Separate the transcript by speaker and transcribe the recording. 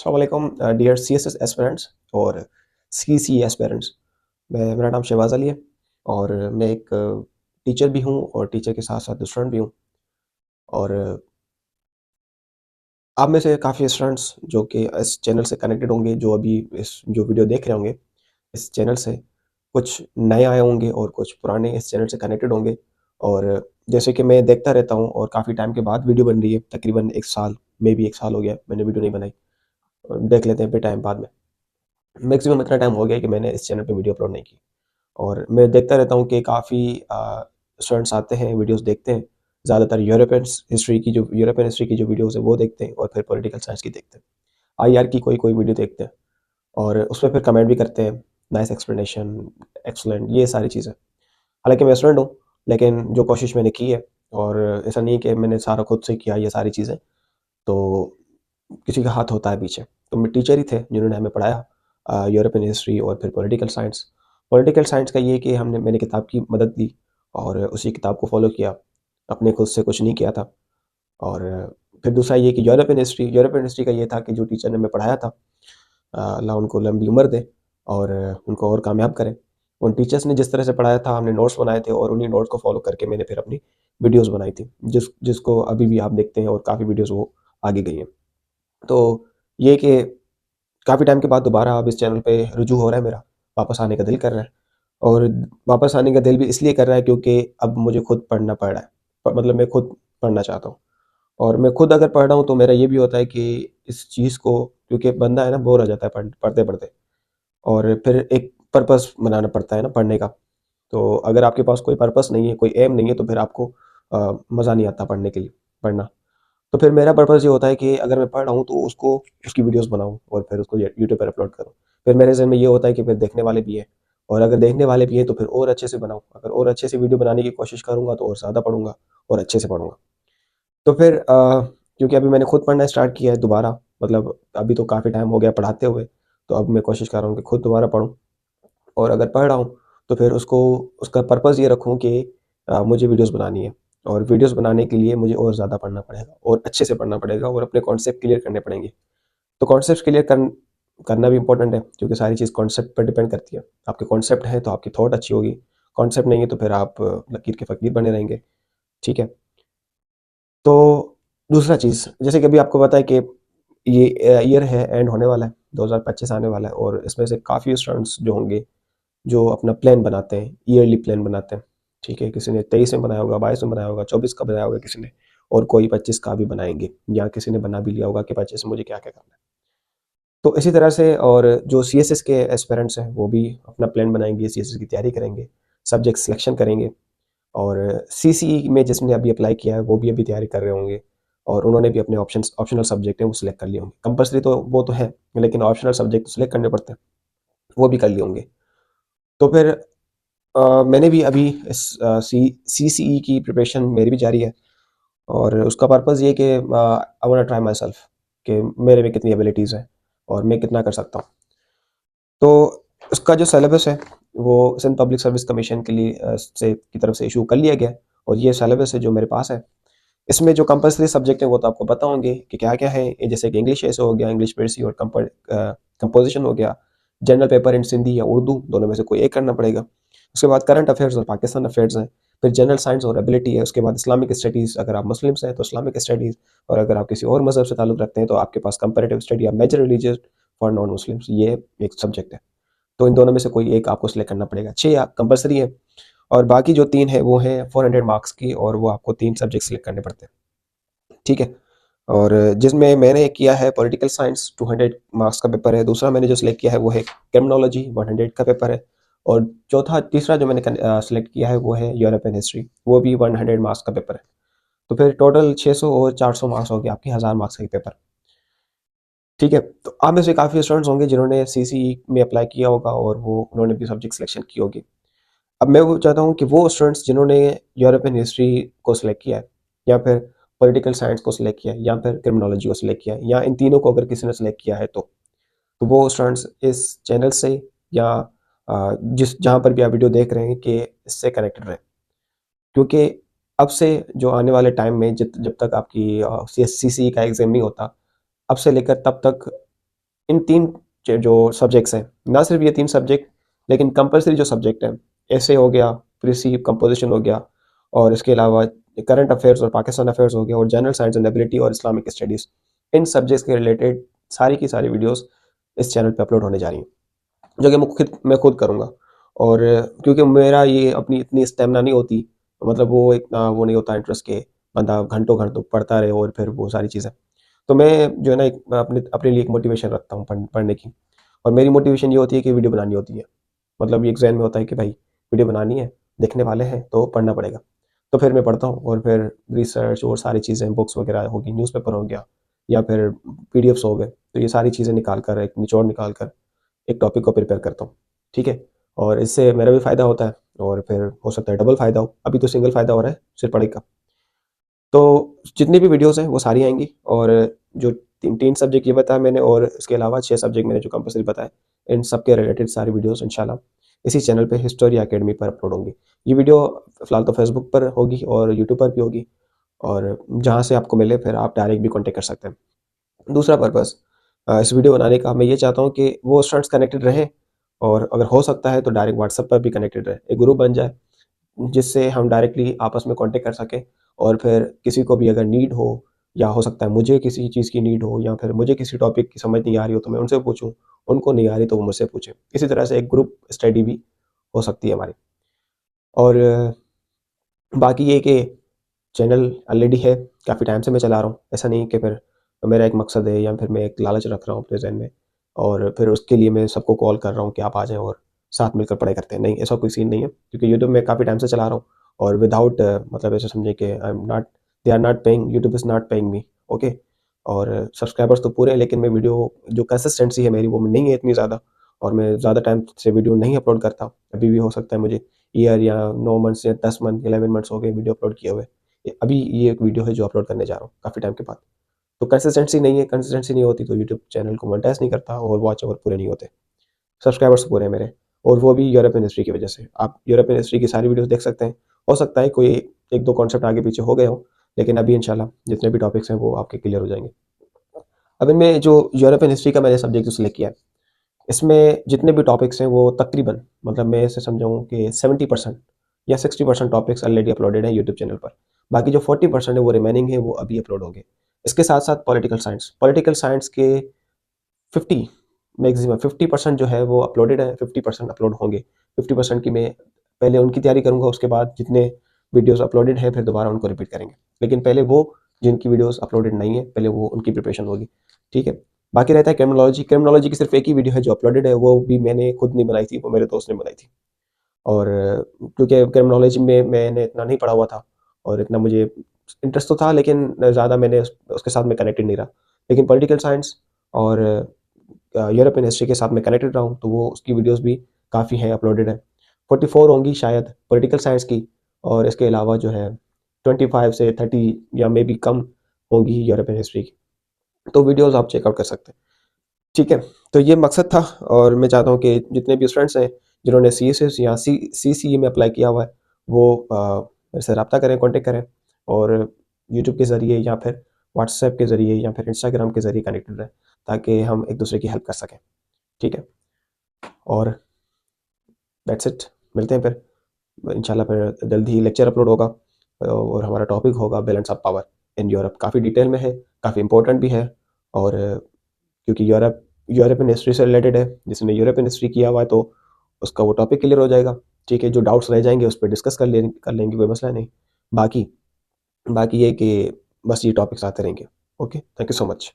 Speaker 1: अस्सलाम वालेकुम dear CSS aspirants और सीसी एस्पिरेंट्स। मेरा नाम शहबाज अली है और मैं एक टीचर भी हूँ और टीचर के साथ साथ स्टूडेंट भी हूँ। और आप में से काफ़ी स्टूडेंट्स जो कि इस चैनल से कनेक्टेड होंगे, जो अभी इस जो वीडियो देख रहे होंगे इस चैनल से, कुछ नए आए होंगे और कुछ पुराने इस चैनल से कनेक्टेड होंगे। और जैसे कि मैं देखता रहता हूँ और काफ़ी टाइम के बाद वीडियो बन रही है, तकरीबन 1 साल, मे बी 1 साल हो गया मैंने वीडियो नहीं बनाई। देख लेते हैं फिर टाइम बाद में। मैक्सिमम इतना टाइम हो गया कि मैंने इस चैनल पे वीडियो अपलोड नहीं की। और मैं देखता रहता हूँ कि काफ़ी स्टूडेंट्स आते हैं, वीडियोस देखते हैं। ज़्यादातर यूरोपियन हिस्ट्री की जो वीडियोस है वो देखते हैं और फिर पॉलिटिकल साइंस की देखते हैं। आईआर की कोई कोई वीडियो देखते हैं और उसमें फिर कमेंट भी करते हैं, नाइस एक्सप्लेनेशन, एक्सलेंट, ये सारी चीज़ें। हालांकि मैं स्टूडेंट हूँ, लेकिन जो कोशिश मैंने की है, और ऐसा नहीं कि मैंने सारा खुद से किया ये सारी चीज़ें, तो किसी का हाथ होता है पीछे। तो मैं टीचर ही थे जिन्होंने हमें पढ़ाया यूरोपियन हिस्ट्री और फिर पॉलिटिकल साइंस। पॉलिटिकल साइंस का ये कि मैंने किताब की मदद ली और उसी किताब को फॉलो किया, अपने खुद से कुछ नहीं किया था। और फिर दूसरा ये कि यूरोपियन हिस्ट्री का ये था कि जो टीचर ने हमें पढ़ाया था, अल्लाह उनको लंबी उम्र दे और उनको और कामयाब करें। उन टीचर्स ने जिस तरह से पढ़ाया था, हमने नोट्स बनाए थे और उन्हीं नोट्स को फॉलो करके मैंने फिर अपनी वीडियोस बनाई थी, जिसको अभी भी आप देखते हैं और काफ़ी वीडियोस वो आगे गई हैं। तो ये कि काफ़ी टाइम के बाद दोबारा अब इस चैनल पे रुजू हो रहा है मेरा, वापस आने का दिल कर रहा है। और वापस आने का दिल भी इसलिए कर रहा है क्योंकि अब मुझे खुद पढ़ना पड़ रहा है। मतलब मैं खुद पढ़ना चाहता हूँ और मैं खुद अगर पढ़ रहा हूँ तो मेरा ये भी होता है कि इस चीज़ को, क्योंकि बंदा है ना, बोर हो जाता है पढ़ते-पढ़ते, और फिर एक पर्पस बनाना पड़ता है ना पढ़ने का। तो अगर आपके पास कोई पर्पस नहीं है, कोई एम नहीं है, तो फिर आपको मज़ा नहीं आता पढ़ना। तो फिर मेरा पर्पस ये होता है कि अगर मैं पढ़ रहा हूँ तो उसको, उसकी वीडियोस बनाऊँ और फिर उसको यूट्यूब पर अपलोड करूँ। फिर मेरे ज़हन में ये होता है कि फिर देखने वाले भी हैं, और अगर देखने वाले भी हैं तो फिर और अच्छे से बनाऊँ। अगर और अच्छे से वीडियो बनाने की कोशिश करूँगा तो और ज़्यादा पढ़ूँगा और अच्छे से पढ़ूँगा। तो फिर क्योंकि अभी मैंने खुद पढ़ना स्टार्ट किया है दोबारा, मतलब अभी तो काफ़ी टाइम हो गया पढ़ाते हुए, तो अब मैं कोशिश कर रहा हूँ कि खुद दोबारा पढूँ। और अगर पढ़ रहा हूँ तो फिर उसको, उसका पर्पस ये रखूँ कि मुझे वीडियोस बनानी है, और वीडियोस बनाने के लिए मुझे और ज़्यादा पढ़ना पड़ेगा और अच्छे से पढ़ना पड़ेगा और अपने कॉन्सेप्ट क्लियर करने पड़ेंगे। तो कॉन्सेप्ट क्लियर करना भी इंपॉर्टेंट है, क्योंकि सारी चीज़ कॉन्सेप्ट पर डिपेंड करती है। आपके कॉन्सेप्ट है तो आपकी थॉट अच्छी होगी, कॉन्सेप्ट नहीं है तो फिर आप लकीर के फ़कीर बने रहेंगे। ठीक है? तो दूसरा चीज़, जैसे कि अभी आपको पता है कि ये ईयर है, एंड होने वाला है, 2025 आने वाला है, और इसमें से काफ़ी स्टूडेंट्स जो होंगे, जो अपना प्लान बनाते हैं, ईयरली प्लान बनाते हैं। ठीक है? किसी ने 23 में बनाया होगा, 22 में बनाया होगा, 24 का बनाया होगा किसी ने, और कोई 25 का भी बनाएँगे, या किसी ने बना भी लिया होगा कि 25 में मुझे क्या-क्या करना है। तो इसी तरह से, और जो सीएसएस के एस्पिरेंट्स हैं, वो भी अपना प्लान बनाएँगे, सीएसएस की तैयारी करेंगे, सब्जेक्ट सिलेक्शन करेंगे। और सीसीई में जिसने अभी अप्लाई किया है, वो भी अभी तैयारी कर रहे होंगे, और उन्होंने भी अपने ऑप्शनल सब्जेक्ट हैं वो सिलेक्ट कर लिए होंगे। कंपल्सरी तो वो तो है, लेकिन ऑप्शनल सब्जेक्ट तो सिलेक्ट करने पड़ते हैं, वो भी कर लिए होंगे। तो फिर मैंने भी अभी इस सीसीई की प्रिपरेशन मेरी भी जारी है, और उसका पर्पज़ ये कि I want to try myself, कि मेरे में कितनी एबिलिटीज़ हैं और मैं कितना कर सकता हूँ। तो उसका जो सिलेबस है, वो सिंध पब्लिक सर्विस कमीशन के लिए की तरफ से इशू कर लिया गया है, और ये सिलेबस है जो मेरे पास है। इसमें जो कंपल्सरी सब्जेक्ट हैं वो तो आपको पता होंगे कि क्या-क्या हैं। ये जैसे कि इंग्लिश ऐसे हो गया, इंग्लिश लिटरेसी और कंपोज़िशन हो गया। जनरल पेपर इन सिंधी या उर्दू, दोनों में से कोई एक करना पड़ेगा। उसके बाद करंट अफेयर्स और पाकिस्तान अफेयर्स हैं। फिर जनरल साइंस और एबिलिटी है। उसके बाद इस्लामिक स्टडीज़, अगर आप मुस्लिम्स हैं तो इस्लामिक स्टडीज़, और अगर आप किसी और मज़हब से ताल्लुक़ रखते हैं तो आपके पास कंपैरेटिव स्टडी या major religious for non Muslims, ये एक सब्जेक्ट है। तो इन दोनों में से कोई एक आपको सिलेक्ट करना पड़ेगा। 6 या कंपल्सरी है, और बाकी जो 3 है वो हैं 400 मार्क्स की, और वो आपको 3 सब्जेक्ट सिलेक्ट करने पड़ते हैं। ठीक है? और जिसमें मैंने किया है पॉलिटिकल साइंस, 200 मार्क्स का पेपर है। दूसरा मैंने जो सिलेक्ट किया है वो है क्रिमिनोलॉजी, 100 का पेपर है। और तीसरा जो मैंने सिलेक्ट किया है वो है यूरोपियन हिस्ट्री, वो भी 100 मार्क्स का पेपर है। तो फिर टोटल 600 और 400 मार्क्स हो गए आपके, 1000 मार्क्स का एक पेपर। ठीक है? तो आप में से काफ़ी स्टूडेंट्स होंगे जिन्होंने सीसीई में अप्लाई किया होगा, और वो उन्होंने भी सब्जेक्ट सिलेक्शन की होगी। अब मैं वो चाहता हूँ कि वो स्टूडेंट्स जिन्होंने यूरोपियन हिस्ट्री को सिलेक्ट किया है, या फिर पॉलिटिकल साइंस को सिलेक्ट किया है, या फिर क्रिमिनोलॉजी को सिलेक्ट किया है, या इन तीनों को अगर किसी ने सिलेक्ट किया है, तो वो स्टूडेंट्स इस चैनल से, या जिस जहाँ पर भी आप वीडियो देख रहे हैं, कि इससे कनेक्टेड रहें। क्योंकि अब से जो आने वाले टाइम में, जब तक आपकी सीसीई का एग्ज़ाम नहीं होता, अब से लेकर तब तक इन 3 जो सब्जेक्ट्स हैं, ना सिर्फ ये 3 सब्जेक्ट, लेकिन कंपल्सरी जो सब्जेक्ट हैं, ऐसे हो गया, कृषि, कंपोजिशन हो गया, और इसके अलावा करंट अफेयर्स और पाकिस्तान अफेयर्स हो गया, और जनरल साइंस एंड एबिलिटी और इस्लामिक स्टडीज़, इन सब्जेक्ट्स के रिलेटेड सारी की सारी वीडियोस इस चैनल पे अपलोड होने जा रही हैं, जो कि मैं खुद करूँगा। और क्योंकि मेरा ये अपनी इतनी स्टेमिना नहीं होती, मतलब वो इतना वो नहीं होता इंटरेस्ट के बंदा घंटों घंटों पढ़ता रहे और फिर वो सारी चीज़ें। तो मैं जो है ना एक अपने अपने लिए एक मोटिवेशन रखता हूँ पढ़ने की, और मेरी मोटिवेशन ये होती है कि वीडियो बनानी होती है। मतलब ये एक ज़हन में होता है कि भाई वीडियो बनानी है, देखने वाले हैं तो पढ़ना पड़ेगा। तो फिर मैं पढ़ता हूँ, और फिर रिसर्च और सारी चीज़ें, बुक्स वगैरह होगी, न्यूज़पेपर हो गया, या फिर पीडीएफ्स हो गए, तो ये सारी चीज़ें निकाल कर, एक निचोड़ निकाल कर एक टॉपिक को प्रिपेयर करता हूँ, ठीक है? और इससे मेरा भी फ़ायदा होता है, और फिर हो सकता है डबल फ़ायदा हो। अभी तो सिंगल फ़ायदा हो रहा है सिर्फ पढ़ाई का। तो जितनी भी वीडियोज़ हैं वो सारी आएँगी, और जो 3 सब्जेक्ट ये बताया मैंने, और इसके अलावा 6 सब्जेक्ट मैंने जो कंपल्सरी बताए, इन सब के रिलेटेड सारी वीडियोज़ इंशाल्लाह इसी चैनल पे हिस्टोरी अकेडमी पर अपलोड होंगी। ये वीडियो फ़िलहाल तो फेसबुक पर होगी और यूट्यूब पर भी होगी, और जहाँ से आपको मिले फिर आप डायरेक्ट भी कॉन्टैक्ट कर सकते हैं। दूसरा पर्पस इस वीडियो बनाने का, मैं ये चाहता हूँ कि वो स्टूडेंट्स कनेक्टेड रहें, और अगर हो सकता है तो डायरेक्ट व्हाट्सएप पर भी कनेक्टेड रहे, एक ग्रुप बन जाए जिससे हम डायरेक्टली आपस में कांटेक्ट कर सकें। और फिर किसी को भी अगर नीड हो, या हो सकता है मुझे किसी चीज़ की नीड हो, या फिर मुझे किसी टॉपिक की समझ नहीं आ रही हो तो मैं उनसे पूछूं, उनको नहीं आ रही तो वो मुझसे पूछें। इसी तरह से एक ग्रुप स्टडी भी हो सकती है हमारी। और बाकी ये कि चैनल ऑलरेडी है, काफ़ी टाइम से मैं चला रहा हूँ, ऐसा नहीं कि फिर मेरा एक मकसद है या फिर मैं एक लालच रख रहा हूँ अपने ज़हन में, और फिर उसके लिए मैं सबको कॉल कर रहा हूँ कि आप आ जाएँ और साथ मिलकर पढ़ाई करते हैं। नहीं, ऐसा कोई सीन नहीं है, क्योंकि यूट्यूब मैं काफ़ी टाइम से चला रहा हूँ, और विदाउट मतलब ऐसे समझिए कि I am not, they are not paying, YouTube is not paying me, okay. और सब्सक्राइबर्स तो पूरे हैं, लेकिन मैं वीडियो जो कंसिस्टेंसी है मेरी वो नहीं है इतनी ज़्यादा, और मैं ज़्यादा टाइम से वीडियो नहीं अपलोड करता। अभी भी हो सकता है मुझे ईयर या 9 मंथ्स या 10 मंथ, 11 मंथ्स हो गए वीडियो अपलोड किए हुए। अभी ये एक वीडियो है जो अपलोड करने जा रहा हूँ काफ़ी टाइम के बाद। तो कंसिस्टेंसी नहीं है, कंसिस्टेंसी नहीं होती तो यूट्यूब चैनल को मोनेटाइज़ नहीं करता, और वॉच आवर पूरे नहीं होते। सब्सक्राइबर्स पूरे हैं मेरे, और वो भी यूरोपियन हिस्ट्री की वजह से। आप यूरोपियन हिस्ट्री की सारी वीडियोज़ देख सकते हैं। हो सकता है कोई 1-2 कॉन्सेप्ट आगे पीछे हो गए हों, लेकिन अभी इंशाल्लाह जितने भी टॉपिक्स हैं वो आपके क्लियर हो जाएँगे। अब इनमें जो यूरोपियन हिस्ट्री का मैंने सब्जेक्ट जो सिलेक्ट किया है, इसमें जितने भी टॉपिक्स हैं वो तकरीबन, मतलब मैं ऐसे समझाऊँ कि 70% या 60% टॉपिक्स ऑलरेडी अपलोडेड हैं यूट्यूब चैनल पर। बाकी जो 40% है वो रिमेनिंग है, वो अभी अपलोड होंगे। इसके साथ-साथ पॉलिटिकल साइंस के 50 मैक्सिमम 50% जो है वो अपलोडेड है, 50% अपलोड होंगे। 50% की मैं पहले उनकी तैयारी करूँगा, उसके बाद जितने वीडियोज़ अपलोडेड हैं फिर दोबारा उनको रिपीट करेंगे। लेकिन पहले वो जिनकी वीडियोज़ अपलोडेड नहीं है, पहले वो उनकी प्रिपरेशन होगी, ठीक है? बाकी रहता है क्रिमिनोलॉजी। क्रिमिनोलॉजी की सिर्फ़ एक ही वीडियो है जो अपलोडेड है, वो भी मैंने खुद नहीं बनाई थी, वो मेरे दोस्त ने बनाई थी। और क्योंकि क्रिमिनोलॉजी में मैंने इतना नहीं पढ़ा हुआ था, और इतना मुझे इंटरेस्ट तो था, लेकिन ज़्यादा मैंने उसके साथ मैं कनेक्टेड नहीं रहा। लेकिन पॉलिटिकल साइंस और यूरोपियन हिस्ट्री के साथ मैं कनेक्टेड रहा हूँ, तो वो उसकी वीडियोज़ भी काफ़ी हैं, अपलोडेड हैं। 44 होंगी शायद पॉलिटिकल साइंस की, और इसके अलावा जो है 25 से 30 या मे बी कम होंगी यूरोपियन हिस्ट्री की। तो वीडियोज़ आप चेकआउट कर सकते हैं, ठीक है? तो ये मकसद था, और मैं चाहता हूँ कि जितने भी स्टूडेंट्स हैं जिन्होंने सीएसएस या सीसीई में अप्लाई किया हुआ है, वो मेरे से रब्ता करें, कॉन्टेक्ट करें, और यूट्यूब के ज़रिए या फिर व्हाट्सएप के ज़रिए या फिर इंस्टाग्राम के ज़रिए कनेक्टेड रहें, ताकि हम एक दूसरे की हेल्प कर सकें, ठीक है? और दैट्स इट, मिलते हैं फिर इंशाल्लाह। फिर जल्दी ही लेक्चर अपलोड होगा, और हमारा टॉपिक होगा balance of power in Europe. काफ़ी डिटेल में है, काफ़ी इंपॉर्टेंट भी है, और क्योंकि यूरोपियन हिस्ट्री से रिलेटेड है, जिसने यूरोपियन हिस्ट्री किया हुआ है तो उसका वो टॉपिक क्लियर हो जाएगा, ठीक है? जो डाउट्स रह जाएँगे उस पे डिस्कस कर लेंगे, कोई मसला नहीं। बाकी बाकी ये कि बस ये टॉपिक्स आते रहेंगे। Okay, thank you so much.